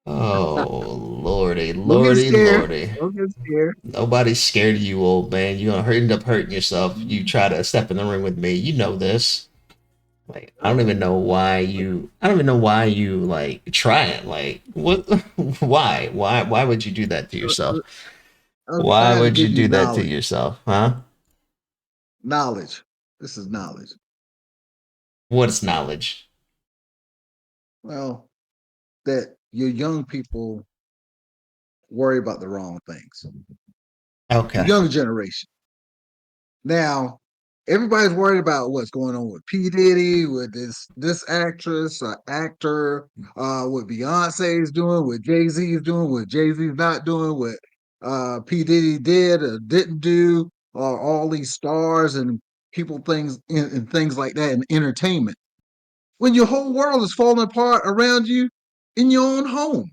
Oh, lordy, Don't get lordy, scared. lordy. Don't get scared. Nobody's scared of you, old man. You're gonna end up hurting yourself. You try to step in the ring with me. You know this. Like, I don't even know why you. I don't even know why you like try it. Like, what? Why? Why would you do that to yourself? I'm Why trying to would you give you do that to knowledge. yourself? Huh? Knowledge. This is knowledge. What's knowledge? Well, that your young people worry about the wrong things. The Okay. younger generation. Now, everybody's worried about what's going on with P. Diddy, with this actress, actor, what Beyonce's doing, what Jay-Z's doing, what Jay-Z's not doing, what P. Diddy did or didn't do, or all these stars and people things and things like that in entertainment. When your whole world is falling apart around you in your own home.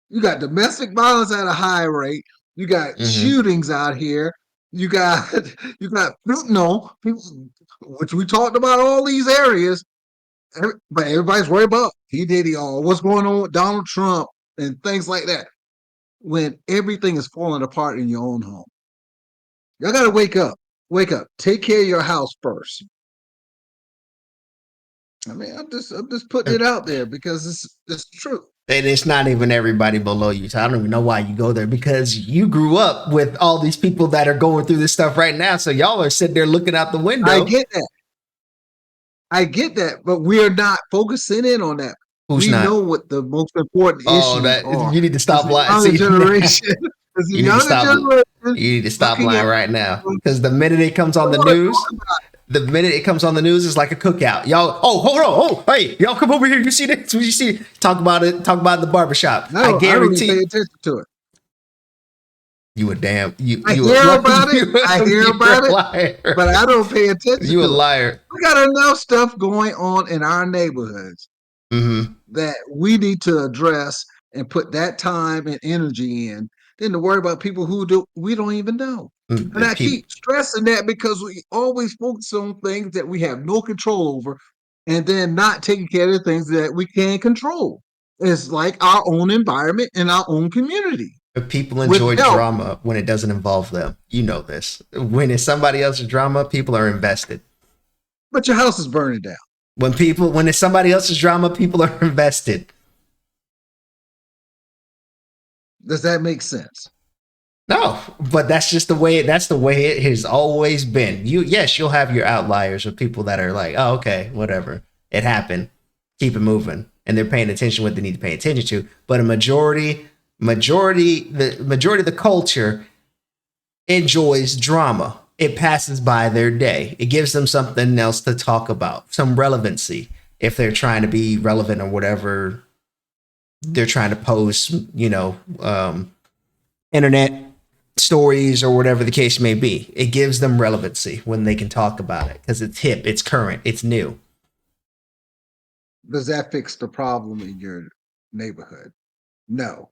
You got domestic violence at a high rate. You got Mm-hmm. shootings out here. You got you got fentanyl, people, which we talked about all these areas. But everybody's worried about P Diddy or what's going on with Donald Trump and things like that. When everything is falling apart in your own home, y'all got to wake up. Wake up. Take care of your house first. I mean, I'm just putting it out there because it's true. And it's not even everybody below you. So I don't even know why you go there because you grew up with all these people that are going through this stuff right now. So y'all are sitting there looking out the I window. get that. I get that, but we're not focusing in on that. Who's We not? know what the most important Oh, issues that are. you need to It's stop the lying. younger See, generation. It's the you need to younger stop. generation You need to stop looking lying at right now don't because the minute it comes on the want to news, talk about the minute it comes on the news, it's like a cookout. Y'all, oh, hold on, oh, hey, y'all come over here. You see this? What you see? Talk about it. Talk about it in the barbershop. it. I I don't even pay guarantee attention to it. you a damn I you hear a about it. I hear you're about a it, liar. but I don't pay attention You a to it. liar. We got enough stuff going on in our neighborhoods Mm-hmm. that we need to address and put that time and energy in than to worry about people who we don't even know. And The I people. keep stressing that because we always focus on things that we have no control over and then not taking care of the things that we can control. It's like our own environment and our own community People with enjoy health. drama when it doesn't involve them. You know this. When it's somebody else's drama, people are invested. But your house is burning down. When it's somebody else's drama, people are invested. Does that make sense? No, but that's the way it has always been. Yes, you'll have your outliers of people that are like, oh, okay, whatever, it happened, keep it moving, and they're paying attention to what they need to pay attention to. But the majority of the culture enjoys drama. It passes by their day. It gives them something else to talk about, some relevancy if they're trying to be relevant or whatever they're trying to post, internet stories or whatever the case may be. It gives them relevancy when they can talk about it because it's hip, it's current, it's new. Does that fix the problem in your neighborhood? No.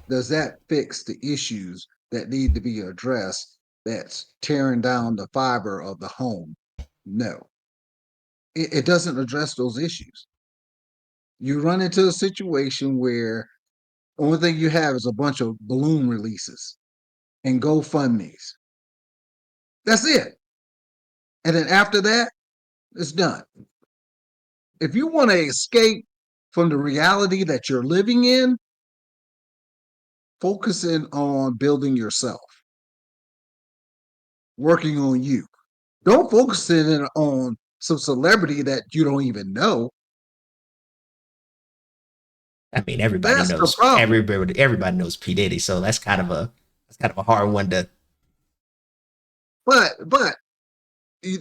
Does that fix the issues that need to be addressed that's tearing down the fiber of the home? No. It doesn't address those issues. You run into a situation where only thing you have is a bunch of balloon releases and GoFundMe's. That's it. And then after that, it's done. If you want to escape from the reality that you're living in, focusing on building yourself, working on you. Don't focus in on some celebrity that you don't even know. I mean, everybody That's the knows problem. everybody knows P Diddy, so that's kind of a hard one to. But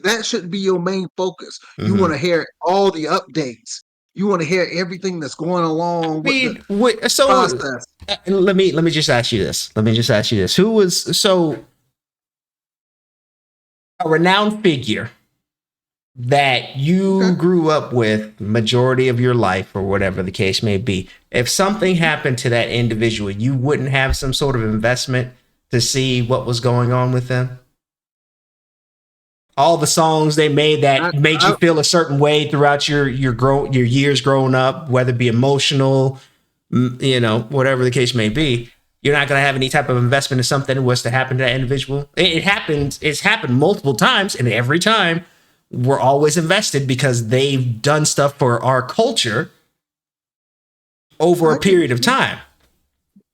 that shouldn't be your main focus. You want Mm-hmm. to hear all the updates. You want to hear everything that's going along with the So process. let me just ask you this. Let me just ask you this. Who was so a renowned figure that Okay. you grew up with majority of your life or whatever the case may be, if something happened to that individual, you wouldn't have some sort of investment to see what was going on with them? All the songs they made I, that made you I, feel a certain way throughout your years growing up, whether it be emotional, whatever the case may be. You're not going to have any type of investment in something that was to happen to that individual. It happens. It's happened multiple times, and every time we're always invested because they've done stuff for our culture over I a agree with period of you. time.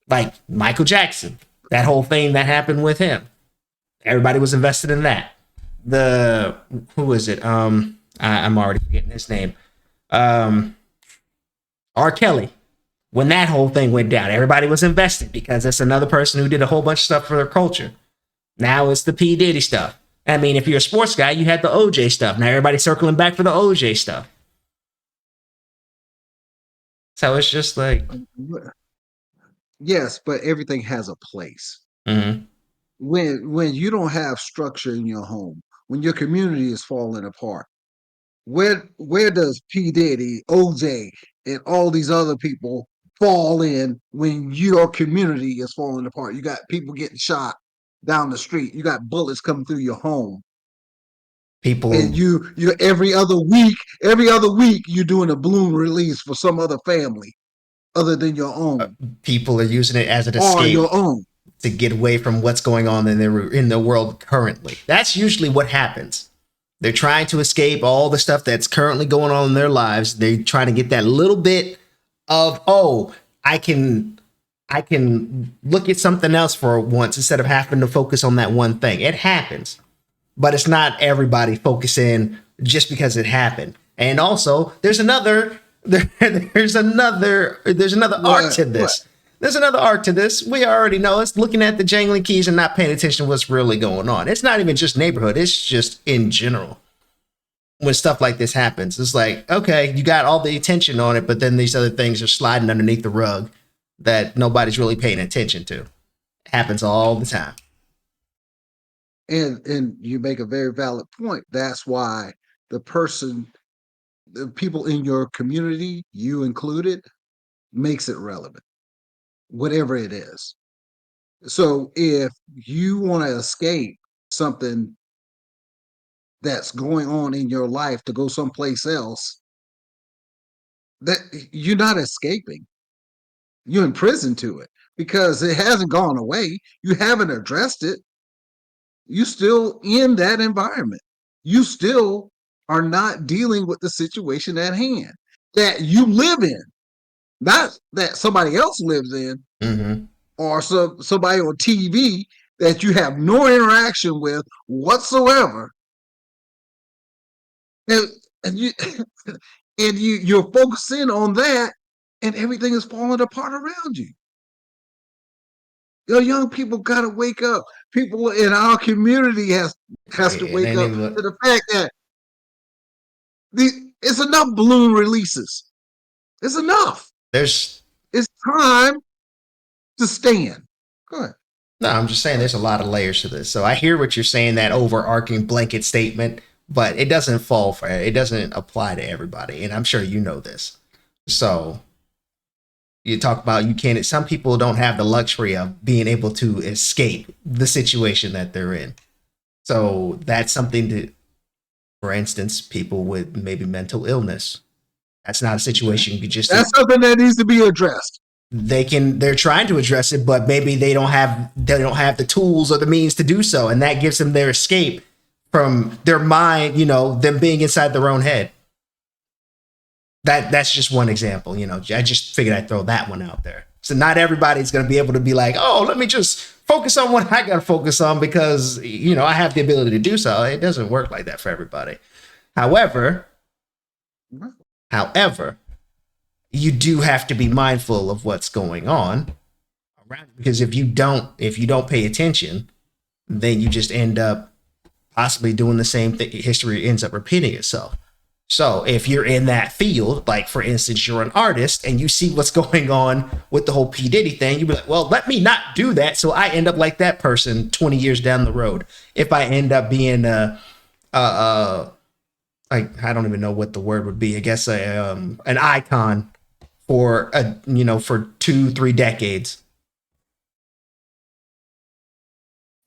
Like Michael Jackson, that whole thing that happened with him. Everybody was invested in that. The who is it? I'm already forgetting his name. Um, R. Kelly. When that whole thing went down, everybody was invested because it's another person who did a whole bunch of stuff for their culture. Now it's the P Diddy stuff. I mean, if you're a sports guy, you had the OJ stuff. Now everybody's circling back for the OJ stuff. So it's just like, Yes, but everything has a place. mm-hmm, When you don't have structure in your home, when your community is falling apart, where does P Diddy, OJ, and all these other people fall in when your community is falling apart? You got people getting shot down the street. You got bullets coming through your home, and people you every other week you're doing a balloon release for some other family other than your own people are using it as an or escape your own. to get away from what's going on in the world currently. That's usually what happens. They're trying to escape all the stuff that's currently going on in their lives. They're trying to get that little bit of, oh, I can look at something else for once instead of having to focus on that one thing. It happens, but it's not everybody focusing just because it happened. And also, there's another art What to what this. There's another art to this. We already know it's looking at the jangling keys and not paying attention to what's really going on. It's not even just neighborhood, it's just in general. When stuff like this happens, it's like, okay, you got all the attention on it, but then these other things are sliding underneath the rug that nobody's really paying attention to. It happens all the time. and you make a very valid point. That's why the person, the people in your community, you included, makes it relevant, whatever it is. So if you want to escape something that's going on in your life to go someplace else, that you're not escaping. You're in prison to it because it hasn't gone away. You haven't addressed it. You still in that environment. You still are not dealing with the situation at hand that you live in, not that somebody else lives in, Mm-hmm. or somebody on TV that you have no interaction with whatsoever. And, and you and you're focusing on that, and everything is falling apart around you. Your young people got to wake up. People in our community has to It wake ain't up even to the fact that it's enough balloon releases. It's enough. there's It's time to stand. Go ahead. no, I'm just saying there's a lot of layers to this. So I hear what you're saying, that overarching blanket statement, but it doesn't fall for it. It doesn't apply to everybody. And I'm sure you know this. So you talk about you can't, some people don't have the luxury of being able to escape the situation that they're in. So that's something to, for instance, people with maybe mental illness. That's not a Okay. situation you could just, That's something that needs to be addressed. they're trying to address it, but maybe they don't have the tools or the means to do so, and that gives them their escape from their mind, them being inside their own head. That's just one example. I just figured I'd throw that one out there. So not everybody's going to be able to be like, oh, let me just focus on what I got to focus on because I have the ability to do so. It doesn't work like that for everybody. However, however, you do have to be mindful of what's going on around you, because if you don't pay attention, then you just end up possibly doing the same thing. History ends up repeating itself. So if you're in that field, like for instance, you're an artist and you see what's going on with the whole P. Diddy thing, you'd be like, well, let me not do that. So I end up like that person 20 years down the road. If I end up being a like, I don't even know what the word would be. I guess an icon for 2-3 decades.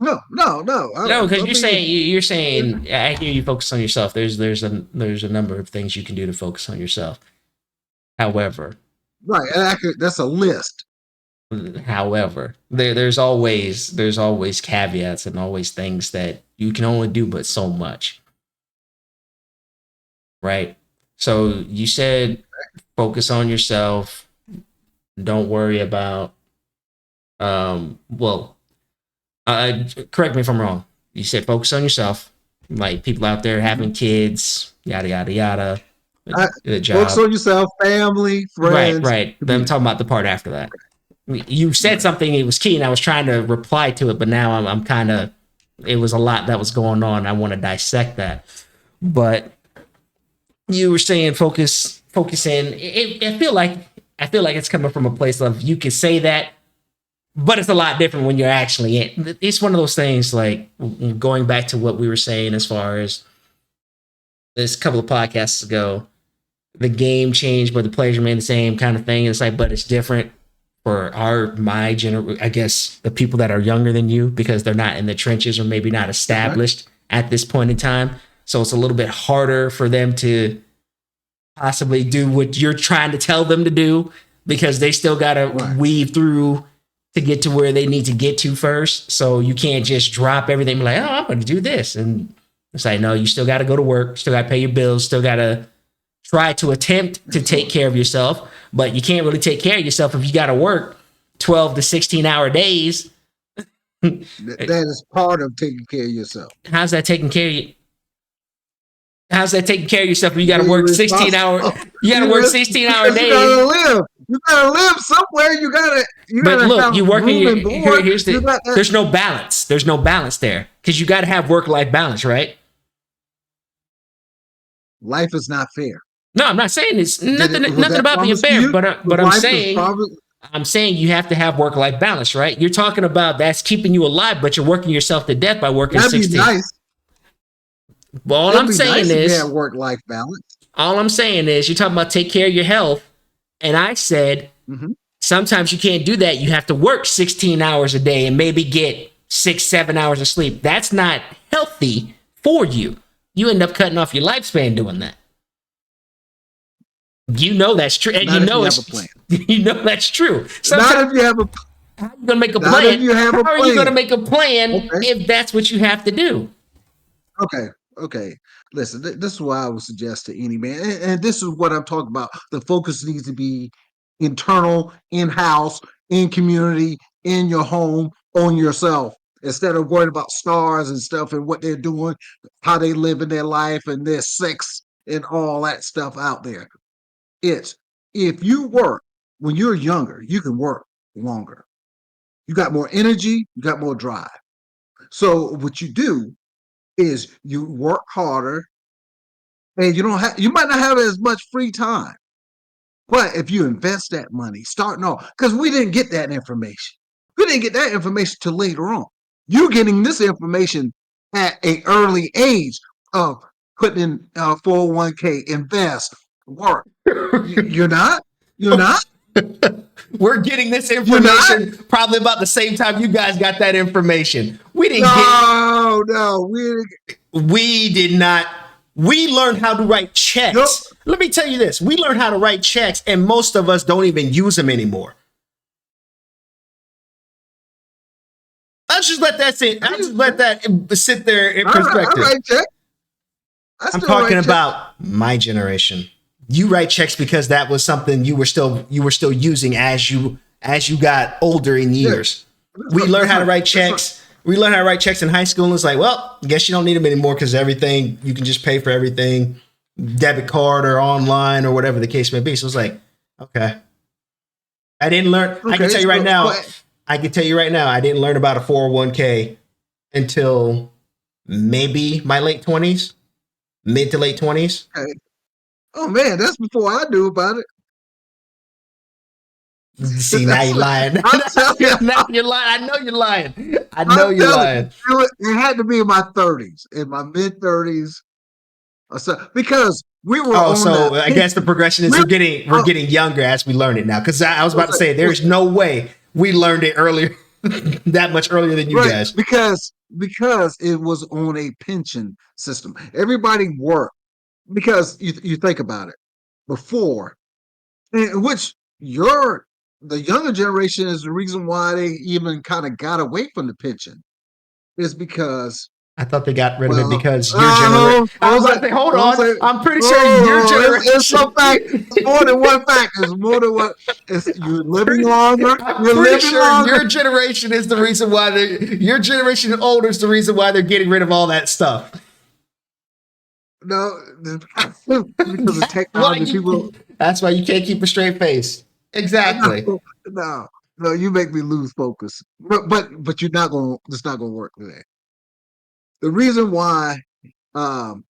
No. No, because you're saying you're Yeah, saying I hear you focus on yourself. There's a number of things you can do to focus on yourself. However, right. That's a list. there's always caveats and always things that you can only do but so much, right? So you said focus on yourself. Don't worry about well, correct me if I'm wrong. You said focus on yourself, like people out there having kids, yada yada yada, I, a Focus job. on yourself, family, Right, friends, right. Then I'm community. talking about the part after that. You said Right. something. It was key, and I was trying to reply to it, but now I'm kind of. It was a lot that was going on. I want to dissect that, but you were saying focus in. I feel like it's coming from a place of you can say that, but it's a lot different when you're actually in. It's one of those things like going back to what we were saying as far as this couple of podcasts ago. The game changed, but the players remain the same kind of thing. It's like, but it's different for my generation. I guess the people that are younger than you because they're not in the trenches or maybe not Okay. established at this point in time. So it's a little bit harder for them to possibly do what you're trying to tell them to do because they still got to Right. weave through to get to where they need to get to first. So you can't just drop everything and be like, oh, I'm going to do this. And it's like, no, you still got to go to work, still got to pay your bills, still got to try to attempt to take care of yourself. But you can't really take care of yourself if you got to work 12 to 16-hour days. That is part of taking care of yourself. How's that taking care of you? How's that taking care of yourself if you got to Being work 16 hour? responsible. You got to work 16-hour Because you days. gotta live. You gotta live somewhere. You But gotta look, have you working. room and board. Here's You the. got that. There's no balance. There's no balance there because you got to have work-life balance, right? Life is not fair. No, I'm not saying it's Did nothing. it? Was Nothing that about being promised to fair, you? but Life is probably I'm saying you have to have work-life balance, right? You're talking about that's keeping you alive, but you're working yourself to death by working that'd be 16. nice. But all It'd I'm be saying nice if you is, had work-life balance. you're talking about take care of your health, and I said Hmm. sometimes you can't do that. You have to work 16 hours a day and maybe get 6, 7 hours of sleep. That's not healthy for you. You end up cutting off your lifespan doing that. You know that's true, and Not if you have a plan. you know that's true. Not Sometimes if you have a. how are you gonna make a Not if plan? you have a How are you gonna plan. make a plan Okay. if that's what you have to do? Okay. Listen, this is why I would suggest to any man, and this is what I'm talking about. The focus needs to be internal, in-house, in community, in your home, on yourself, instead of worrying about stars and stuff and what they're doing, how they live in their life and their sex and all that stuff out there. It's if you work when you're younger, you can work longer. You got more energy, you got more drive. So what you do is you work harder and you might not have as much free time. But if you invest that money, starting off, because we didn't get that information. We didn't get that information till later on. You're getting this information at an early age of putting in 401k, invest, work. You're not? You're not? We're getting this You're not? information probably about the same time you guys got that information. We didn't No. we did not. We learned how to write checks. Nope. Let me tell you this. We learned how to write checks, and most of us don't even use them anymore. I'll just let that sit. I'll just let that sit there in I perspective. write check. I'm talking about my generation. You write checks because that was something you were still using as you got older in years. We learned how to write checks. We learned how to write checks in high school, and it's like, well, I guess you don't need them anymore because everything you can just pay for everything, debit card or online or whatever the case may be. So it's like, okay, I didn't learn. I can tell you right now. I can tell you right now, I didn't learn about a 401k until maybe my late 20s, mid to late 20s. Okay. Oh man, that's before I knew about it. See, now you're lying. Now you're lying. I know you're lying. I know I'm you're telling you, lying. it had to be in my 30s, in my mid 30s, or so, because we were. Oh, on so the, I guess the progression is we're getting younger as we learn it now. Because I was about to say, there's no way we learned it earlier. that much earlier than you Right, guys. because it was on a pension system. Everybody worked because you think about it before, in which the younger generation is the reason why they even kind of got away from the pension is because I thought they got rid of it well, because your generation. I was hold about on, to say, hold hold on. on, I'm pretty sure your oh, it's generation. some fact. It's more than one fact. It's more than one. It's you're living longer. I'm You're pretty living sure longer. your generation is the reason why your generation and older is the reason why they're getting rid of all that stuff. No, because of technology, people. That's why you can't keep a straight face. Exactly. No, no, no. You make me lose focus. But you're not going. It's not going to work today. The reason why, um,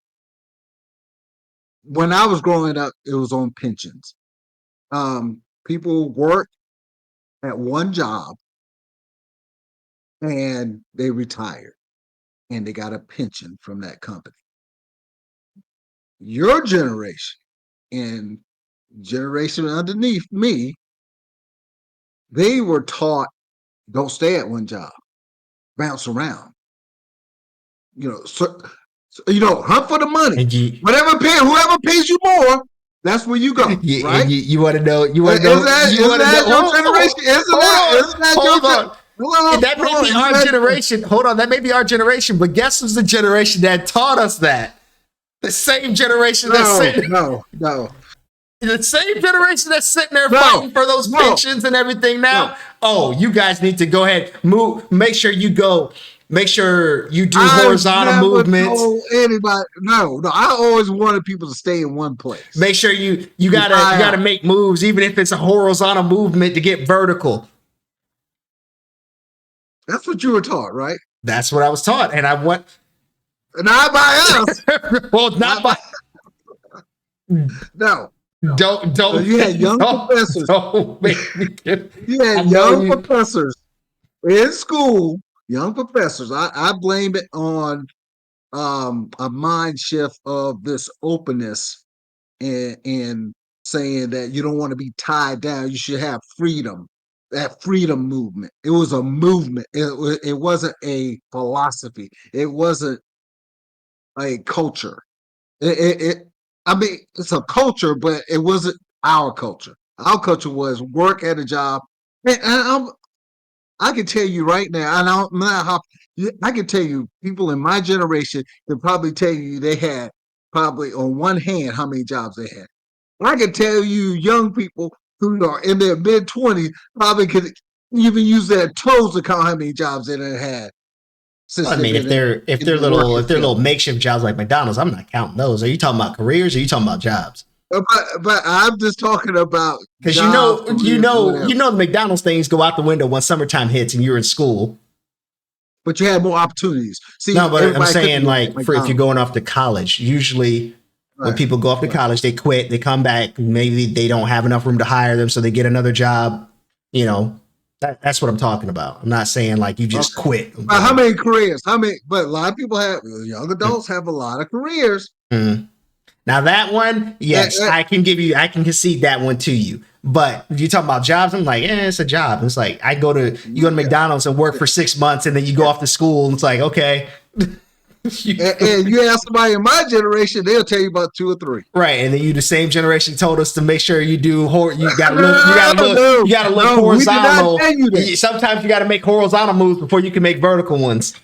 when I was growing up, it was on pensions. People worked at one job and they retired and they got a pension from that company. Your generation and generation underneath me, they were taught don't stay at one job, bounce around. Hunt for the money. And you, Whoever pays you more, that's where you go, right? you want to know, Is that your generation? Isn't that your hold on. Hello, That may be our generation. Hold on, that may be our generation, but guess who's the generation that taught us that? The same generation that's sitting. No. The same generation that's sitting there fighting for those pensions and everything now. No. Oh, you guys need to go ahead, move. Make sure you go. Make sure you do horizontal movements. Anybody? No. I always wanted people to stay in one place. Make sure you gotta make moves, even if it's a horizontal movement to get vertical. That's what you were taught, right? That's what I was taught, and I went. Not by us. Well, not by. No. Don't. So you had young professors. You had young professors in school. Young professors. I blame it on a mind shift of this openness and saying that you don't want to be tied down. You should have freedom. That freedom movement. It was a movement. It wasn't a philosophy. It wasn't a culture. I mean, it's a culture, but it wasn't our culture. Our culture was work at a job. And I can tell you right now, I can tell you people in my generation can probably tell you they had probably on one hand how many jobs they had. I can tell you young people who are in their mid-20s probably could even use their toes to count how many jobs they had. I mean, if they're little makeshift jobs like McDonald's, I'm not counting those. Are you talking about careers? Or are you talking about jobs? But I'm just talking about because you know the McDonald's things go out the window when summertime hits and you're in school. But you had more opportunities. See, no, but I'm saying like if you're going off to college, usually when people go off to college, they quit, they come back, maybe they don't have enough room to hire them, so they get another job. You know, that's what I'm talking about. I'm not saying like you just quit. How many careers? But a lot of people have young adults have a lot of careers. Mm-hmm. Now that one, yes, I can concede that one to you. But if you're talking about jobs, I'm like, it's a job. It's like you go to McDonald's and work for 6 months, and then you go off to school, and it's like, okay. and you ask somebody in my generation, they'll tell you about 2 or 3. Right, and then the same generation told us to make sure you do. You got to look horizontal. Sometimes you got to make horizontal moves before you can make vertical ones.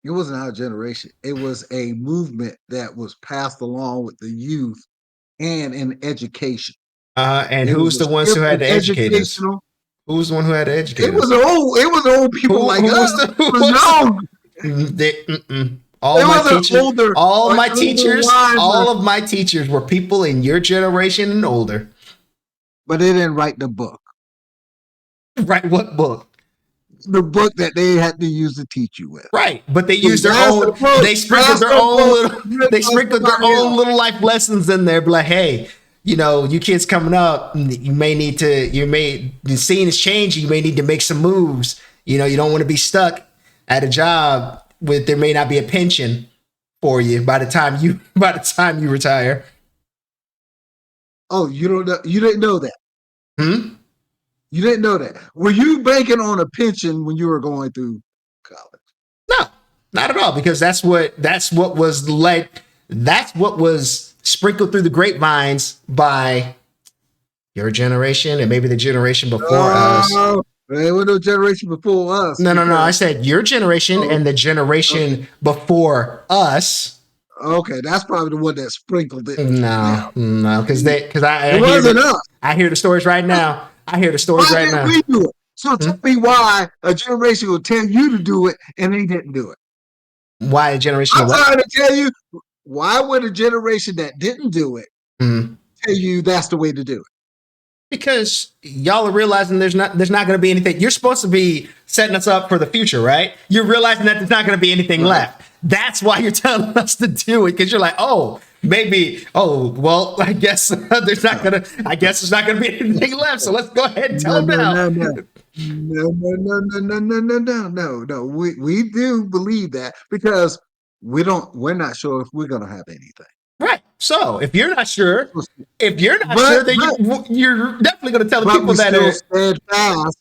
It wasn't our generation. It was a movement that was passed along with the youth and in education. And who's the ones who had to educate us? Who's the one who had to educate us? It was old people like us. All of my teachers were people in your generation and older. But they didn't write the book. Write what book? The book that they had to use to teach you with. Right, but they used their own. They sprinkled their own little life lessons in there. But like, hey, you kids coming up, the scene is changing. You may need to make some moves. You don't want to be stuck at a job with there may not be a pension for you by the time you retire. Oh, you don't know? You didn't know that? Hmm? You didn't know that. Were you banking on a pension when you were going through college? No, not at all, because that's what was like. That's what was sprinkled through the grapevines by your generation and maybe the generation before us. There was no generation before us. No. I said your generation and the generation before us. Okay, that's probably the one that sprinkled it. No, because I hear the stories right now. I hear the stories why right now. We do it? So tell me why a generation will tell you to do it and they didn't do it. Why a generation? I'm trying to tell you, why would a generation that didn't do it tell you that's the way to do it? Because y'all are realizing there's not going to be anything. You're supposed to be setting us up for the future, right? You're realizing that there's not going to be anything left. That's why you're telling us to do it, because you're like, oh, maybe, well, I guess there's not going to be anything left. So let's go ahead and tell them now. No. We do believe that because we're not sure if we're going to have anything. Right. So if you're not sure, then you're definitely going to tell the people that are steadfast.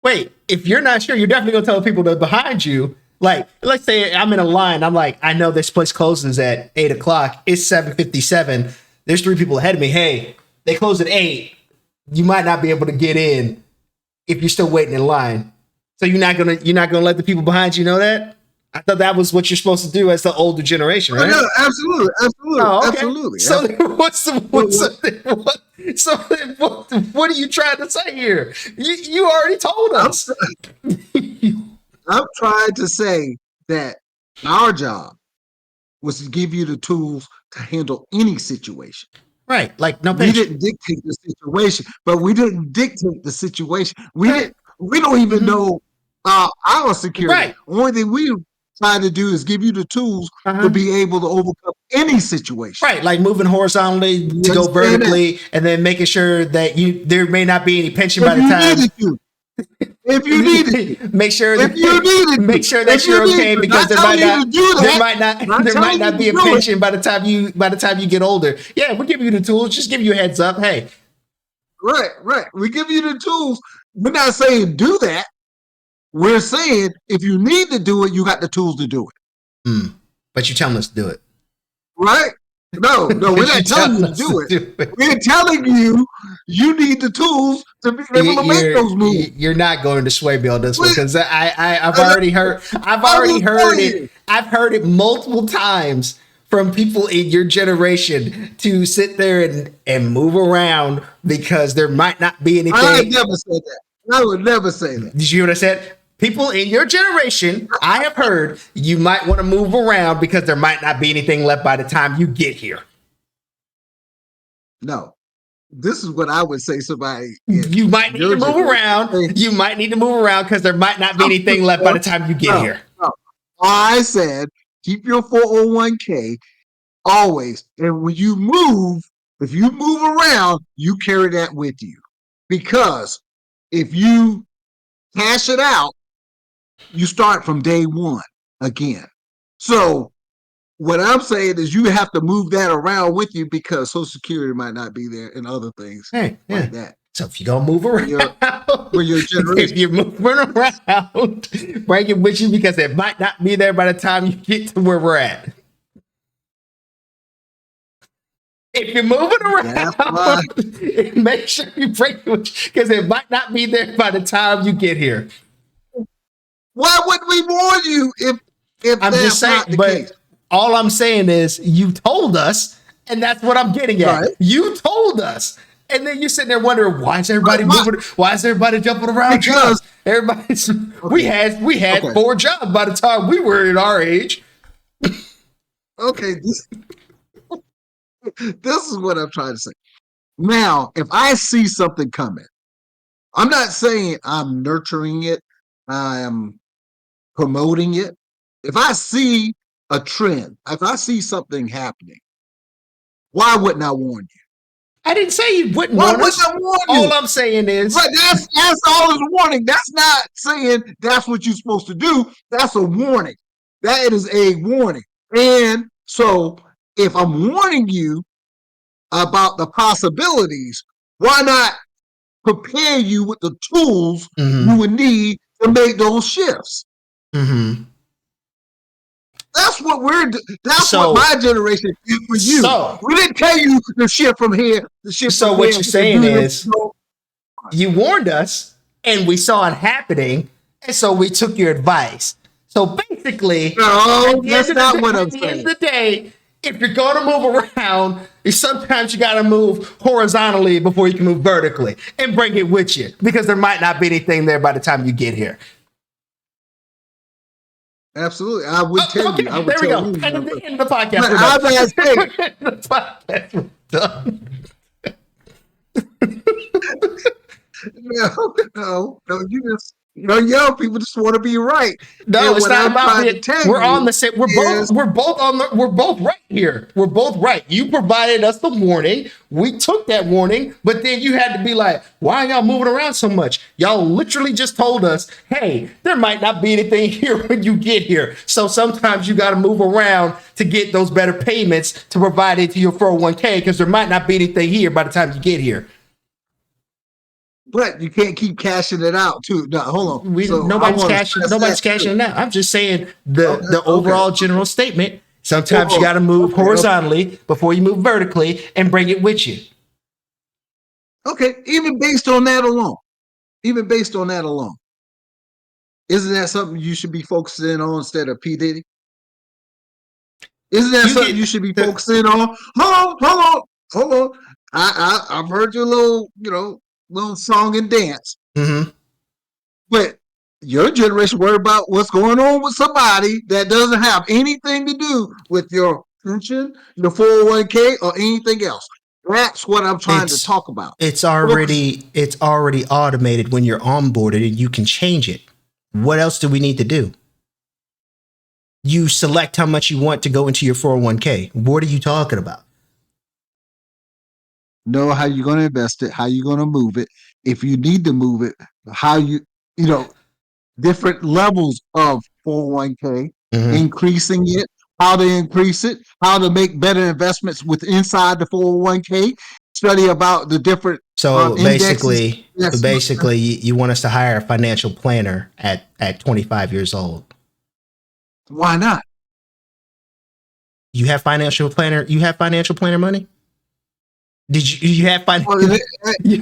Wait, if you're not sure, you're definitely going to tell the people that are behind you. Like, let's say I'm in a line. I'm like, I know this place closes at 8 o'clock. It's 7:57. There's 3 people ahead of me. Hey, they close at 8. You might not be able to get in if you're still waiting in line. So you're not gonna let the people behind you know that? I thought that was what you're supposed to do as the older generation, right? No, absolutely. Oh, okay. Absolutely. So what are you trying to say here? You already told us. I'm trying to say that our job was to give you the tools to handle any situation. Right. Like, no, we didn't dictate the situation, but we didn't dictate the situation. We don't even know our security. Right. Only thing we try to do is give you the tools to be able to overcome any situation. Right, like moving horizontally to go vertically, and then making sure that there may not be any pension by the time. If you need it, make sure that you're okay, because there might not be a pension by the time you get older. Yeah, we'll give you the tools. Just give you a heads up. Hey, right. We give you the tools. We're not saying do that. We're saying if you need to do it, you got the tools to do it. But you're telling us to do it, right? No, we're not telling you to do it. We're telling you need the tools to be able to make those moves. You're not going to sway me on this one, because I've already heard it. I've heard it multiple times from people in your generation to sit there and move around because there might not be anything. I never said that. I would never say that. Did you hear what I said? People in your generation, I have heard, you might want to move around because there might not be anything left by the time you get here. No. This is what I would say somebody. You might need to move around. You might need to move around because there might not be anything left by the time you get here. No. I said, keep your 401k always. And when you move, if you move around, you carry that with you. Because if you cash it out, you start from day one again. So what I'm saying is you have to move that around with you because Social Security might not be there and other things like that. So if you're going to move around, if you're moving around, bring it with you because it might not be there by the time you get to where we're at. If you're moving around, make sure you bring it with you because it might not be there by the time you get here. Why would we warn you if I'm just saying, not the case? All I'm saying is you told us, and that's what I'm getting at. Right. You told us, and then you're sitting there wondering why is everybody moving? Why is everybody jumping around? Because everybody's we had 4 jobs by the time we were at our age. Okay, this is what I'm trying to say. Now, if I see something coming, I'm not saying I'm nurturing it. I am promoting it. If I see a trend, if I see something happening, why wouldn't I warn you? I didn't say you wouldn't warn us. I warn you? All I'm saying is that's all is warning. That's not saying that's what you're supposed to do. That's a warning. That is a warning. And so if I'm warning you about the possibilities, why not prepare you with the tools Mm-hmm. you would need to make those shifts. Mm-hmm. That's what that's So- what my generation did for you. so- We didn't tell you the shift from here, the shift So from what there, you're saying and do is- You warned us, and we saw it happening, and so we took your advice. So basically, No, at the that's end of not the- what I'm at the end saying. of the day, if you're going to move around, sometimes you got to move horizontally before you can move vertically and bring it with you, because there might not be anything there by the time you get here. Absolutely, I would tell Okay, you. I would there we tell go. you. End of the podcast. But We're I'm done. not saying- End of the podcast. We're done. No. Young people just want to be right. No, And it's what not I'm about trying being. to tell We're you on the same. We're is- both right here. We're both right. You provided us the warning. We took that warning, but then you had to be like, "Why are y'all moving around so much?" Y'all literally just told us, "Hey, there might not be anything here when you get here. So sometimes you got to move around to get those better payments to provide it to your 401k, because there might not be anything here by the time you get here." But you can't keep cashing it out too. No, hold on. So I Nobody's wanna cashing. stress Nobody's that cashing too. it out. I'm just saying the Okay, overall okay. general statement. Sometimes you Oh, got to move okay, horizontally before you move vertically, and bring it with you. Okay, even based on that alone, isn't that something you should be focusing on instead of P Diddy? Isn't that You something get- you should be the- focusing on? Hold on. I've heard your little song and dance, Mm-hmm. but your generation worry about what's going on with somebody that doesn't have anything to do with your pension, your 401k, or anything else. That's what I'm trying to talk about. It's already automated when you're onboarded, and you can change it. What else do we need to do? You select how much you want to go into your 401k. What are you talking about? Know how you're going to invest it, how you're going to move it, if you need to move it, how different levels of 401k, Mhm. increasing it, how to increase it, how to make better investments with inside the 401k, study about the different So indexes. Yes. basically, you want us to hire a financial planner at 25 years old. Why not? You have financial planner. You have financial planner money. Did you have Well, financial? No. You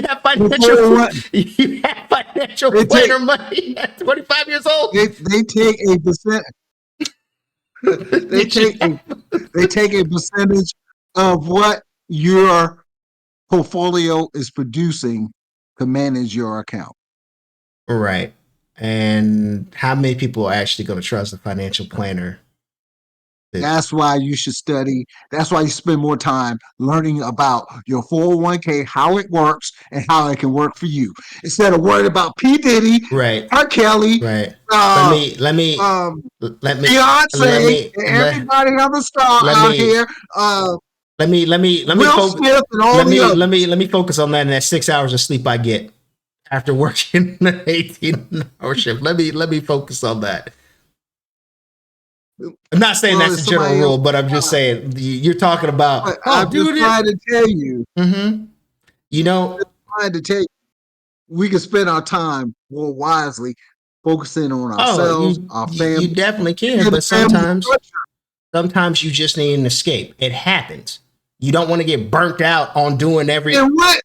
have financial. You have financial They take- planner money at 25 years old. they take a percent. They take a percentage of what your portfolio is producing to manage your account. Right. And how many people are actually going to trust a financial planner? That's why you should study. That's why you spend more time learning about your 401k, how it works, and how it can work for you, instead of worrying about P Diddy, Right. R. Kelly, Right. uh, Let me Beyonce, let and everybody other star let out me- here. let me Will focus. Smith and all Let the others. me focus on that in that 6 hours of sleep I get after working an 18-hour shift. Let me focus on that. I'm not saying Well, that's if the general somebody rule, else- but I'm just saying you're talking about. But Oh, I'm just dude. trying to tell you, Mm-hmm. You know, we can spend our time more wisely, focusing on ourselves, our you family. definitely can, and but the family sometimes structure. you just need an escape. It happens. You don't want to get burnt out on doing every. And what?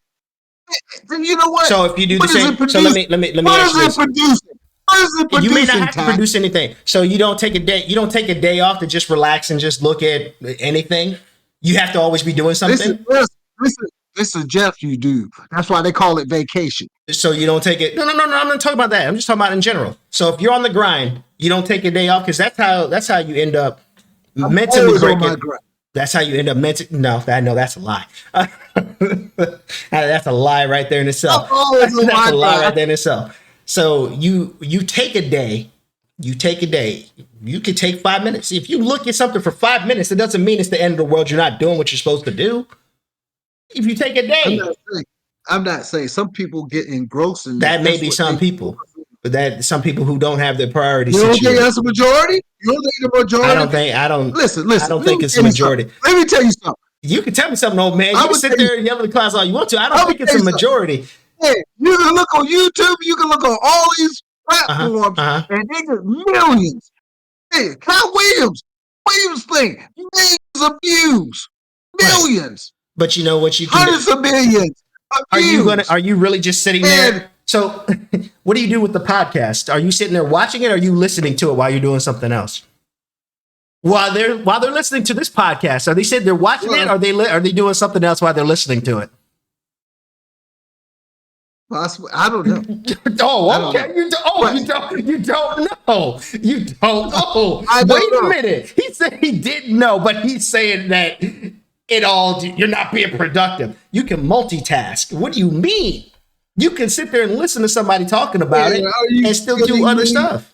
You know what? So if you do the What is same, it so let me What ask is you it this. producing? What is it producing? You may not have to Ty? produce anything. So you don't take a day. You don't take a day off to just relax and just look at anything. You have to always be doing something. This is Jeff. You do. That's why they call it vacation. So you don't take it. No. I'm not talking about that. I'm just talking about in general. So if you're on the grind, you don't take a day off, because that's how you end up mentally Always on my breaking. grind. That's how you end up mentally. No, I know that's a lie. That's a lie right there in itself. I'm always on That's my a lie grind. right there in itself. So you take a day. You take a day. You can take 5 minutes. If you look at something for 5 minutes, it doesn't mean it's the end of the world. You're not doing what you're supposed to do. If you take a day, I'm not saying some people get engrossed in that may That's be what some they- people, but that some people who don't have their priorities. You don't think situated. that's a majority? You don't think the majority? I don't. Listen. I don't think it's the let me tell you majority. something. Let me tell you something. You can tell me something, old man. I You can would sit tell you, there and yell at the class all you want to. I don't I would think it's tell a you something. majority. Hey, you can look on YouTube, you can look on all these Uh-huh. platforms, Uh-huh. and they get millions. Hey, Kyle Williams thing, millions of views, Right. millions, But you know what you can do? hundreds of millions of views. Are you really just sitting And there? So what do you do with the podcast? Are you sitting there watching it or are you listening to it while you're doing something else? While they're listening to this podcast, are they sitting there watching it? Or are they doing something else while they're listening to it? I don't know. Oh, okay. Know. You don't. You don't know. You don't know. I don't Wait know. a minute. He said he didn't know, but he's saying that you're not being productive. You can multitask. What do you mean? You can sit there and listen to somebody talking about it and still do other stuff.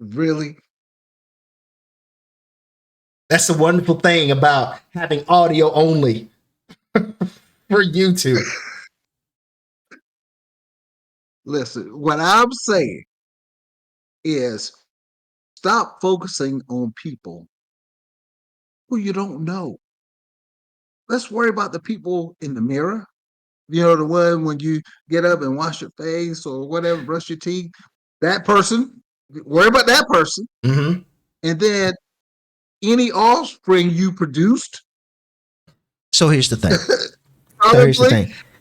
Really? That's the wonderful thing about having audio only for YouTube. Listen, what I'm saying is stop focusing on people who you don't know. Let's worry about the people in the mirror. You know, the one when you get up and wash your face or whatever, brush your teeth. That person, worry about that person. Mm-hmm. And then any offspring you produced. So here's the thing.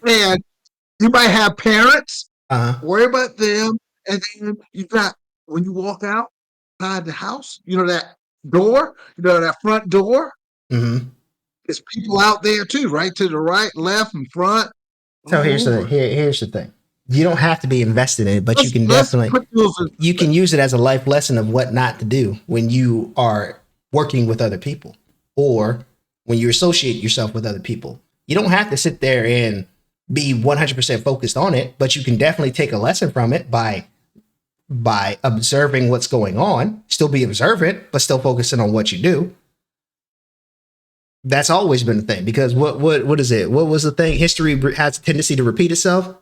And you might have parents. Uh-huh. Worry about them. And then you got, when you walk outside the house, you know, that door, you know, that front door. Mm-hmm. There's people out there too, right to the right, left, and front. So here's the thing. You don't have to be invested in it, but you can you can use it as a life lesson of what not to do when you are working with other people or when you associate yourself with other people. You don't have to sit there and be 100% focused on it, but you can definitely take a lesson from it by observing what's going on, still be observant, but still focusing on what you do. That's always been the thing, because what is it? What was the thing? History has a tendency to repeat itself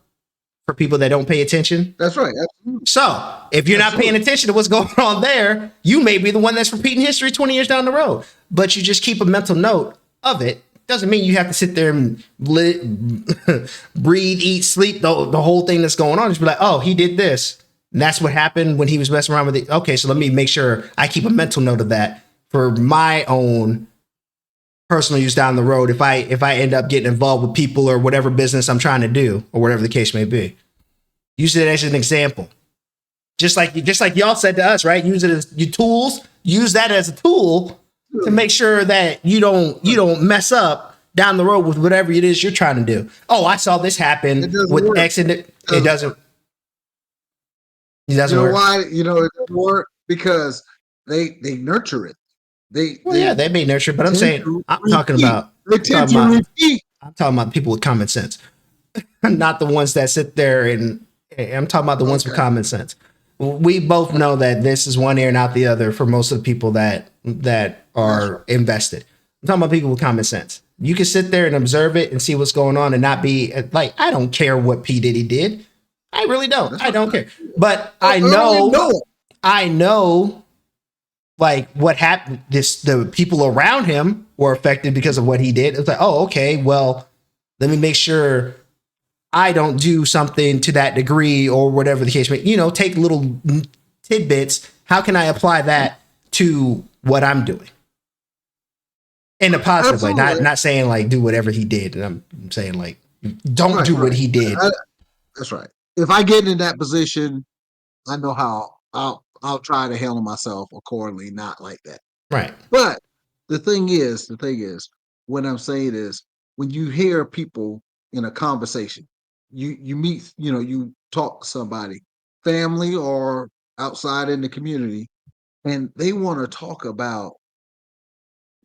for people that don't pay attention. That's right. Absolutely. So if you're not paying attention to what's going on there, you may be the one that's repeating history 20 years down the road, but you just keep a mental note of it. Doesn't mean you have to sit there and breathe, eat, sleep, the whole thing that's going on. Just be like, oh, he did this. And that's what happened when he was messing around with it. Okay, so let me make sure I keep a mental note of that for my own personal use down the road. If I end up getting involved with people or whatever business I'm trying to do or whatever the case may be, use it as an example. Just like y'all said to us, right? Use it as your tools. Use that as a tool to make sure that you don't mess up down the road with whatever it is you're trying to do. Oh, I saw this happen with work. X and it doesn't. It doesn't work. Why? It doesn't work because they nurture it. They may nurture, but I'm saying I'm talking about people with common sense, not the ones that sit there and I'm talking about the ones with common sense. We both know that this is one ear and out the other for most of the people that are invested. I'm talking about people with common sense. You can sit there and observe it and see what's going on and not be like, I don't care what P. Diddy did. I really don't. I don't care. But I know like what happened. The people around him were affected because of what he did. It's like, oh, okay, well, let me make sure I don't do something to that degree or whatever the case may be. Take little tidbits. How can I apply that to what I'm doing in a positive way? Not saying like do whatever he did. And I'm saying like don't do what he did. That's right. If I get in that position, I know how I'll try to handle myself accordingly, not like that. Right. But the thing is, what I'm saying is when you hear people in a conversation, you meet, you talk to somebody, family or outside in the community, and they want to talk about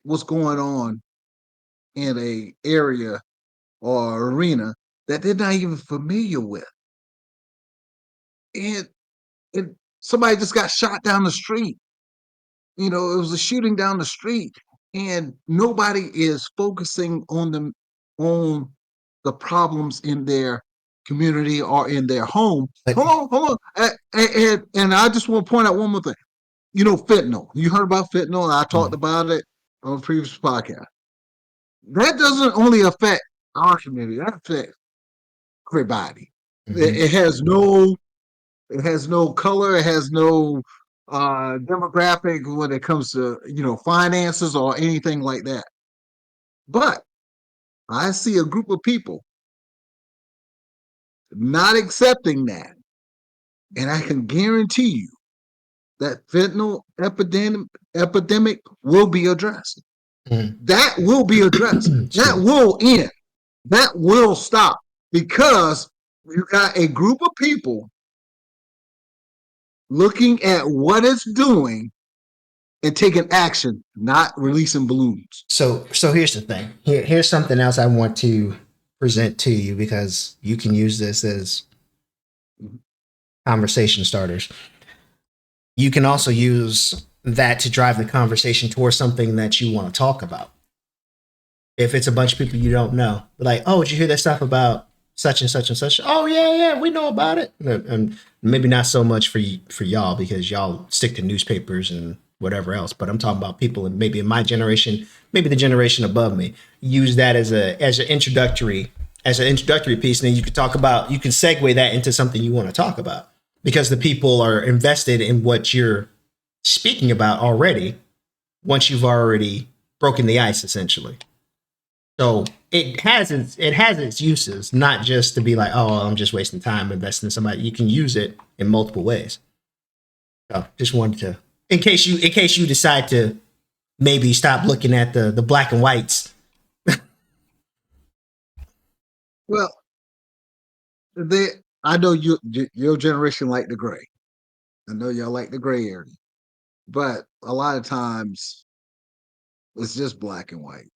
what's going on in a area or arena that they're not even familiar with. And somebody just got shot down the street. It was a shooting down the street, and nobody is focusing on the problems in their community or in their home. Hold on. And I just want to point out one more thing. Fentanyl. You heard about fentanyl? I talked about it on the previous podcast. That doesn't only affect our community, that affects everybody. Mm-hmm. It has no color, it has no demographic when it comes to finances or anything like that. But I see a group of people not accepting that. And I can guarantee you that fentanyl epidemic will be addressed. Mm-hmm. That will be addressed. That Sure. will end. That will stop because you got a group of people looking at what it's doing and taking action, not releasing balloons. So here's the thing. Here's something else I want to present to you because you can use this as conversation starters. You can also use that to drive the conversation towards something that you want to talk about. If it's a bunch of people you don't know, like, oh, did you hear that stuff about such and such and such? Oh yeah, we know about it. And maybe not so much for y'all because y'all stick to newspapers and whatever else. But I'm talking about people and maybe in my generation, maybe the generation above me, use that as an introductory piece, and then you can segue that into something you want to talk about because the people are invested in what you're speaking about already. Once you've already broken the ice, essentially. So it has its uses, not just to be like, oh, I'm just wasting time investing in somebody. You can use it in multiple ways. So just wanted to, in case you decide to maybe stop looking at the black and whites. Well, I know your generation like the gray. I know y'all like the gray area, but a lot of times it's just black and white.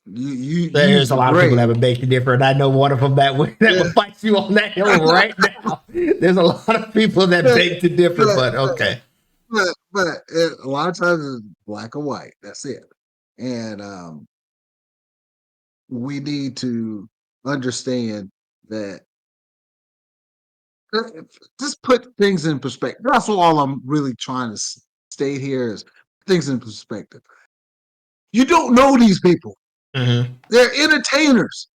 You use There's a the lot of people gray. that would make it different. I know one of them that would fight you on that hill right now. There's a lot of people that beg to differ, but okay. A lot of times it's black and white. That's it. And we need to understand that just put things in perspective. That's all I'm really trying to state here is things in perspective. You don't know these people. Mm-hmm. They're entertainers.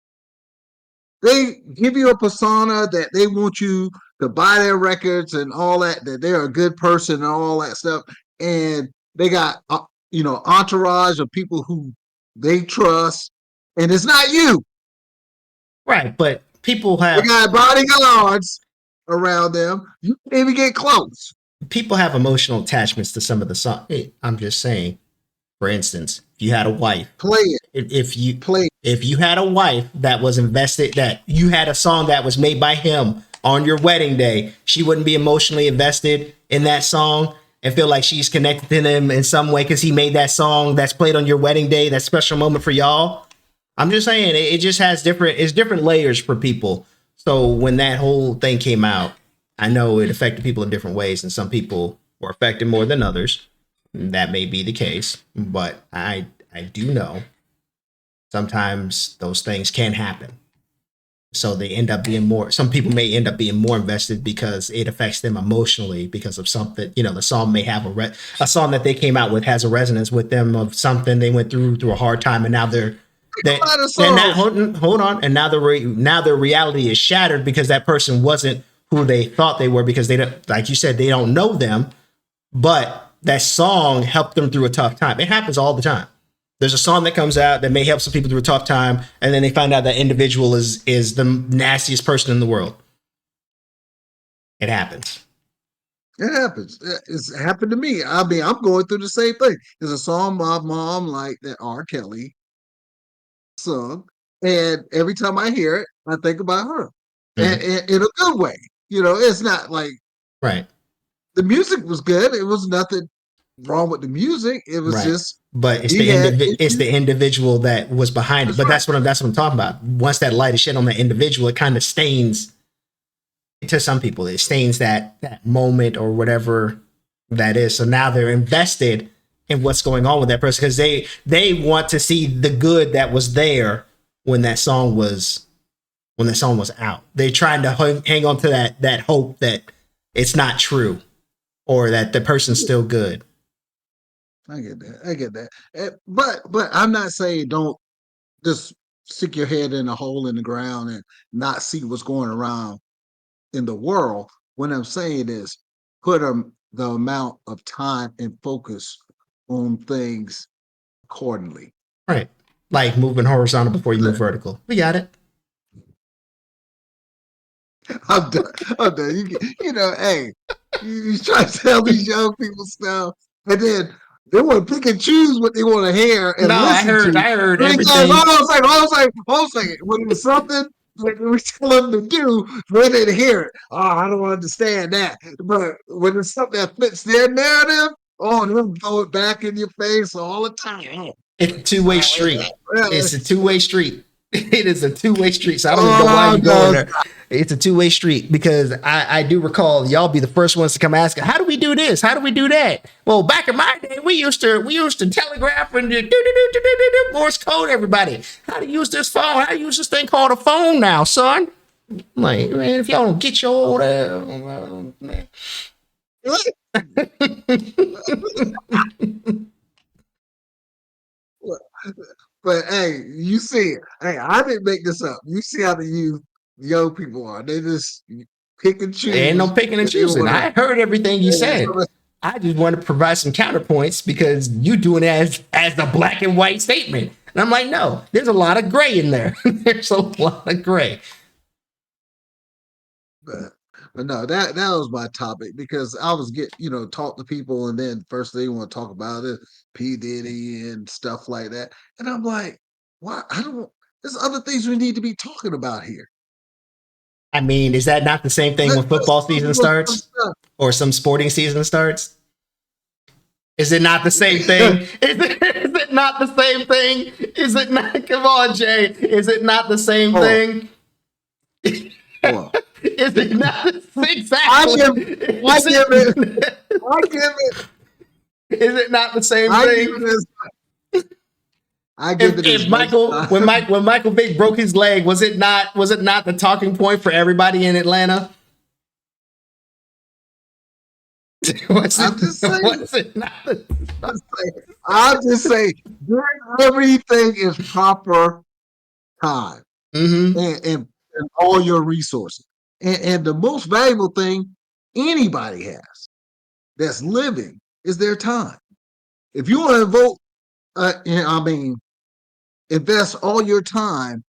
They give you a persona that they want you to buy their records and all that they're a good person and all that stuff. And they got entourage of people who they trust, and it's not you. Right, but people They have got bodyguards around them. You can't even get close. emotional attachments to some of the songs. Hey, I'm just saying. For instance, if you had a wife, Play it. if you Play it. if you had a wife that was invested, that you had a song that was made by him on your wedding day, she wouldn't be emotionally invested in that song and feel like she's connected to him in some way because he made that song that's played on your wedding day, that special moment for y'all. I'm just saying it just has different layers for people. So when that whole thing came out, I know it affected people in different ways, and some people were affected more than others. That may be the case, but I do know sometimes those things can happen. So they end up being more, some people may end up being more invested because it affects them emotionally because of something, the song may have a song that they came out with has a resonance with them of something they went through a hard time. And now they're hold on. And now their reality is shattered because that person wasn't who they thought they were because they don't, like you said, they don't know them, but that song helped them through a tough time. It happens all the time. There's a song that comes out that may help some people through a tough time, and then they find out that individual is the nastiest person in the world. It happens. It happens. It's happened to me. I mean, I'm going through the same thing. There's a song my mom liked that R. Kelly sung, and every time I hear it, I think about her, and in a good way. It's not like right. The music was good. It was nothing wrong with the music. It was just, but it's it's the individual that was behind it. But that's what I'm talking about. Once that light is shed on the individual, it kind of stains. To some people, it stains that moment or whatever that is. So now they're invested in what's going on with that person because they want to see the good that was there when that song was out. They're trying to hang on to that hope that it's not true or that the person's still good. I get that. I get that. But I'm not saying don't just stick your head in a hole in the ground and not see what's going around in the world. What I'm saying is put the amount of time and focus on things accordingly. Right. Like moving horizontal before you move vertical. We got it. I'm done. I'm done. You know, hey, you try to tell these young people stuff, and then they want to pick and choose what they want to hear No, and listen to. I heard And they go, everything. hold on a second, hold on a second, hold on a second. When it was something that we tell them to do, they didn't hear it. Oh, I don't understand that. But when it's something that fits their narrative, oh, they'll throw it back in your face all the time. It's a two-way street. It's a two-way street. It is a two-way street. So I don't even know why Oh, you going no. there. It's a two-way street because I do recall y'all be the first ones to come ask, how do we do this? How do we do that? Well, back in my day, we used to telegraph and do Morse code everybody. How to use this phone? How to use this thing called a phone now, son? I'm like, man, if y'all don't get your old man. But hey, you see it. Hey, I didn't make this up. You see how the youth, young people are. They just pick and Ain't no choose picking and what they choosing. want I heard everything you said. to. I just want to provide some counterpoints because you doing it as a black and white statement. And I'm like, no, there's a lot of gray in there. There's a lot of gray. But no, that was my topic because I was talk to people and then first they want to talk about it, P Diddy and stuff like that, and I'm like, why? I don't. There's other things we need to be talking about here. I mean, is that not the same thing when Let's football talk season about some starts stuff. or some sporting season starts? Is it not the same thing? Is it not the same thing? Is it not? Come on, Jay. Is it not the same Hold on, thing? hold on. Is it not I exactly? give, I Is give it, it, I give it, is it not the same I give thing? it as, I give it as If much Michael time. when Michael Vick broke his leg, was it not the talking point for everybody in Atlanta? I'm just saying. Was it not? I'll just say, doing everything is proper time Mm-hmm. and all your resources. And the most valuable thing anybody has that's living is their time. If you want to vote, invest all your time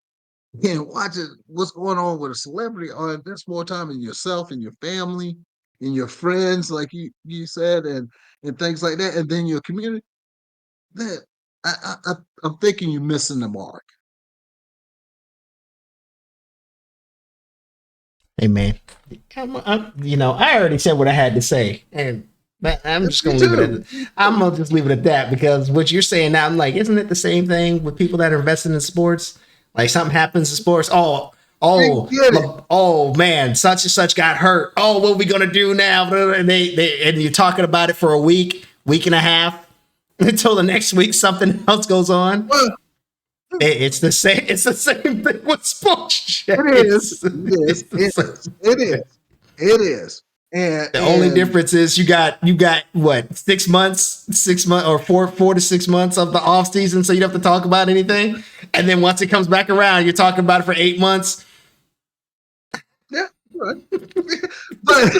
in watching what's going on with a celebrity, or invest more time in yourself and your family, in your friends, like you said, and things like that, and then your community. Then I'm thinking you're missing the mark. Hey man, I already said what I had to say, and I'm just Me gonna leave it too. at. I'm gonna just leave it at that because what you're saying now, I'm like, isn't it the same thing with people that are invested in sports? Like something happens in sports, We get it. oh man, such and such got hurt. Oh, what are we gonna do now? And and you're talking about it for a week and a half until the next week something else goes on. Well, It's the same. It's the same thing with sports. it is. It is. It's the It same is. It thing. is. It is. And The only and difference is you got what 6 months or 4 to 6 months of the off season, so you don't have to talk about anything. And then once it comes back around, you're talking about it for 8 months. yeah, right. but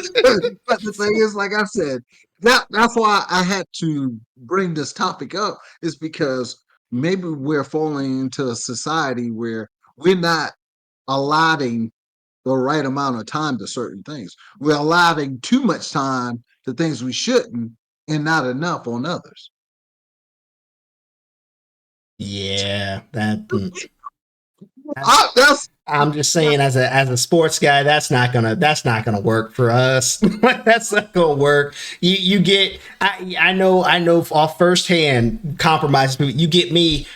but the thing is, like I said, that's why I had to bring this topic up, is because maybe we're falling into a society where we're not allotting the right amount of time to certain things. We're allotting too much time to things we shouldn't, and not enough on others. Yeah, that. That's I'm just saying, as a sports guy, that's not gonna work for us. That's not gonna work. You get I know off firsthand compromises. You get me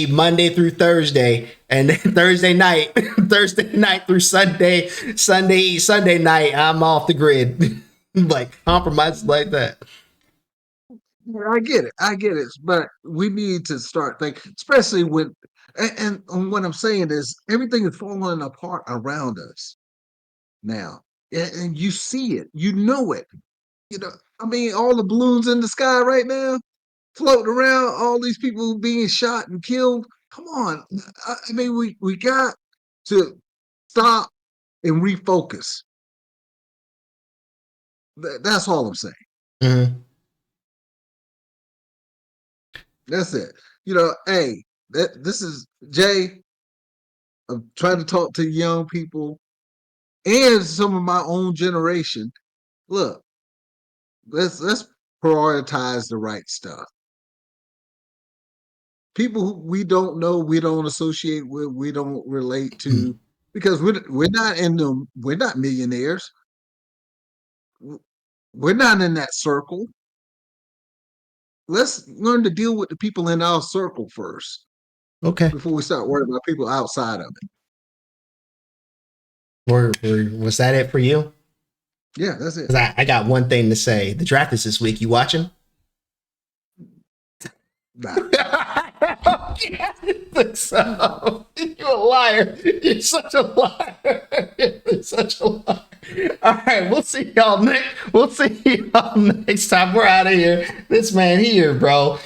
Monday through Thursday, and then Thursday night Thursday night through Sunday night I'm off the grid. Like compromises like that. I get it. I get it. But we need to start thinking, especially when, and what I'm saying is everything is falling apart around us now. And you see it, you know it. You know, I mean, all the balloons in the sky right now, floating around, all these people being shot and killed. Come on. I mean, we got to stop and refocus. That's all I'm saying. Mhm. That's it. Hey, this is Jay. I'm trying to talk to young people and some of my own generation. Look, let's prioritize the right stuff. People who we don't know, we don't associate with, we don't relate to, because we're not in them. We're not millionaires. We're not in that circle. Let's learn to deal with the people in our circle first Okay. before we start worrying about people outside of it. Was that it for you? Yeah, that's it. Because I got one thing to say. The draft is this week. You watching? Nah. So you're a liar. You're such a liar. You're such a liar. All right, we'll see y'all next. We'll see y'all next time. We're out of here. This man here, bro.